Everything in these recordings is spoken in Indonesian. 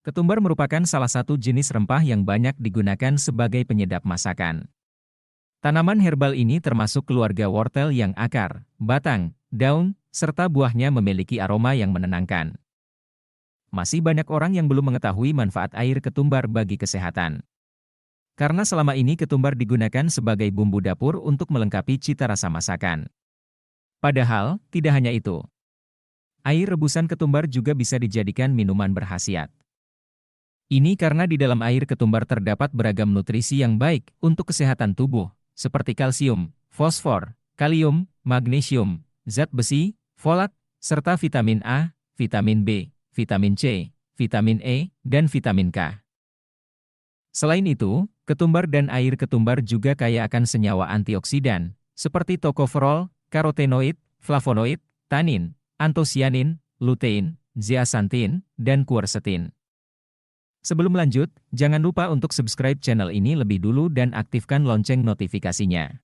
Ketumbar merupakan salah satu jenis rempah yang banyak digunakan sebagai penyedap masakan. Tanaman herbal ini termasuk keluarga wortel yang akar, batang, daun, serta buahnya memiliki aroma yang menenangkan. Masih banyak orang yang belum mengetahui manfaat air ketumbar bagi kesehatan. Karena selama ini ketumbar digunakan sebagai bumbu dapur untuk melengkapi cita rasa masakan. Padahal, tidak hanya itu. Air rebusan ketumbar juga bisa dijadikan minuman berkhasiat. Ini karena di dalam air ketumbar terdapat beragam nutrisi yang baik untuk kesehatan tubuh, seperti kalsium, fosfor, kalium, magnesium, zat besi, folat, serta vitamin A, vitamin B, vitamin C, vitamin E, dan vitamin K. Selain itu, ketumbar dan air ketumbar juga kaya akan senyawa antioksidan, seperti tokoferol, karotenoid, flavonoid, tanin, antosianin, lutein, zeaxanthin, dan quercetin. Sebelum lanjut, jangan lupa untuk subscribe channel ini lebih dulu dan aktifkan lonceng notifikasinya.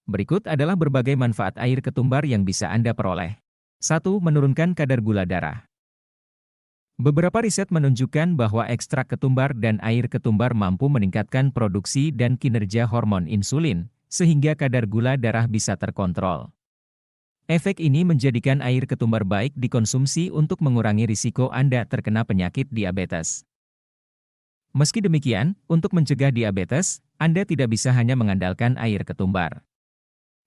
Berikut adalah berbagai manfaat air ketumbar yang bisa Anda peroleh. 1. Menurunkan kadar gula darah. Beberapa riset menunjukkan bahwa ekstrak ketumbar dan air ketumbar mampu meningkatkan produksi dan kinerja hormon insulin, sehingga kadar gula darah bisa terkontrol. Efek ini menjadikan air ketumbar baik dikonsumsi untuk mengurangi risiko Anda terkena penyakit diabetes. Meski demikian, untuk mencegah diabetes, Anda tidak bisa hanya mengandalkan air ketumbar.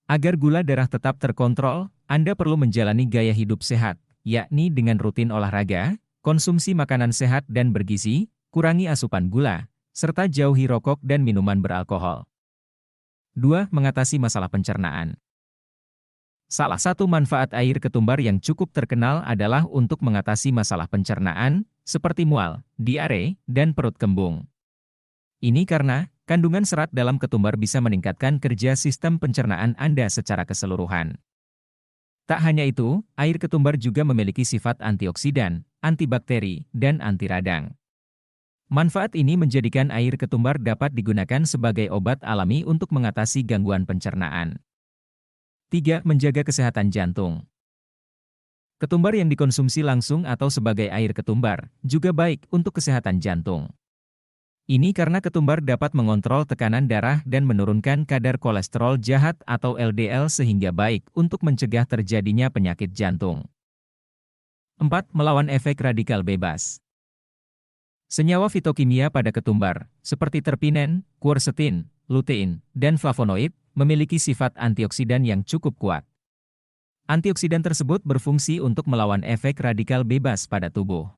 Agar gula darah tetap terkontrol, Anda perlu menjalani gaya hidup sehat, yakni dengan rutin olahraga, konsumsi makanan sehat dan bergizi, kurangi asupan gula, serta jauhi rokok dan minuman beralkohol. 2. Mengatasi masalah pencernaan. Salah satu manfaat air ketumbar yang cukup terkenal adalah untuk mengatasi masalah pencernaan, seperti mual, diare, dan perut kembung. Ini karena kandungan serat dalam ketumbar bisa meningkatkan kerja sistem pencernaan Anda secara keseluruhan. Tak hanya itu, air ketumbar juga memiliki sifat antioksidan, antibakteri, dan anti radang. Manfaat ini menjadikan air ketumbar dapat digunakan sebagai obat alami untuk mengatasi gangguan pencernaan. 3. Menjaga kesehatan jantung. Ketumbar yang dikonsumsi langsung atau sebagai air ketumbar juga baik untuk kesehatan jantung. Ini karena ketumbar dapat mengontrol tekanan darah dan menurunkan kadar kolesterol jahat atau LDL sehingga baik untuk mencegah terjadinya penyakit jantung. 4. Melawan efek radikal bebas. Senyawa fitokimia pada ketumbar, seperti terpinen, quercetin, lutein, dan flavonoid, memiliki sifat antioksidan yang cukup kuat. Antioksidan tersebut berfungsi untuk melawan efek radikal bebas pada tubuh.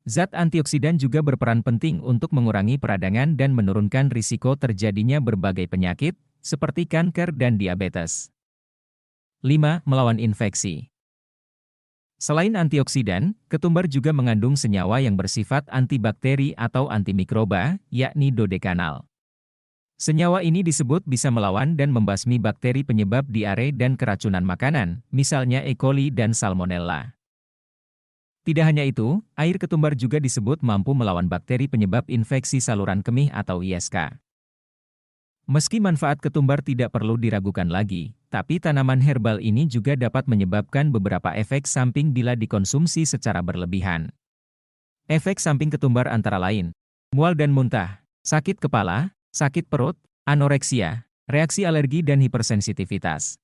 Zat antioksidan juga berperan penting untuk mengurangi peradangan dan menurunkan risiko terjadinya berbagai penyakit, seperti kanker dan diabetes. 5. Melawan infeksi. Selain antioksidan, ketumbar juga mengandung senyawa yang bersifat antibakteri atau antimikroba, yakni dodekanal. Senyawa ini disebut bisa melawan dan membasmi bakteri penyebab diare dan keracunan makanan, misalnya E. coli dan Salmonella. Tidak hanya itu, air ketumbar juga disebut mampu melawan bakteri penyebab infeksi saluran kemih atau ISK. Meski manfaat ketumbar tidak perlu diragukan lagi, tapi tanaman herbal ini juga dapat menyebabkan beberapa efek samping bila dikonsumsi secara berlebihan. Efek samping ketumbar antara lain, mual dan muntah, sakit kepala, sakit perut, anoreksia, reaksi alergi dan hipersensitivitas.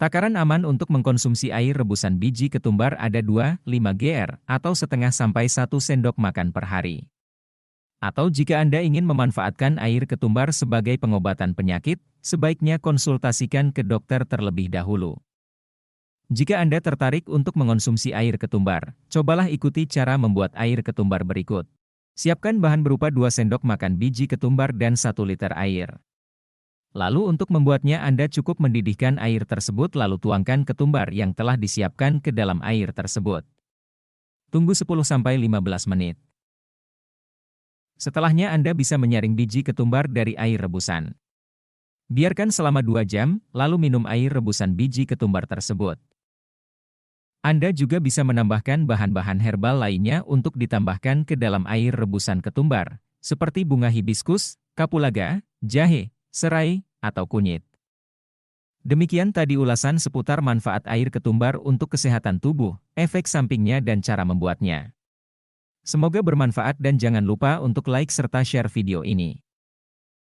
Takaran aman untuk mengkonsumsi air rebusan biji ketumbar ada 2,5 gr atau setengah sampai 1 sendok makan per hari. Atau jika Anda ingin memanfaatkan air ketumbar sebagai pengobatan penyakit, sebaiknya konsultasikan ke dokter terlebih dahulu. Jika Anda tertarik untuk mengonsumsi air ketumbar, cobalah ikuti cara membuat air ketumbar berikut. Siapkan bahan berupa 2 sendok makan biji ketumbar dan 1 liter air. Lalu untuk membuatnya Anda cukup mendidihkan air tersebut lalu tuangkan ketumbar yang telah disiapkan ke dalam air tersebut. Tunggu 10-15 menit. Setelahnya Anda bisa menyaring biji ketumbar dari air rebusan. Biarkan selama 2 jam, lalu minum air rebusan biji ketumbar tersebut. Anda juga bisa menambahkan bahan-bahan herbal lainnya untuk ditambahkan ke dalam air rebusan ketumbar, seperti bunga hibiskus, kapulaga, jahe, serai, atau kunyit. Demikian tadi ulasan seputar manfaat air ketumbar untuk kesehatan tubuh, efek sampingnya dan cara membuatnya. Semoga bermanfaat dan jangan lupa untuk like serta share video ini.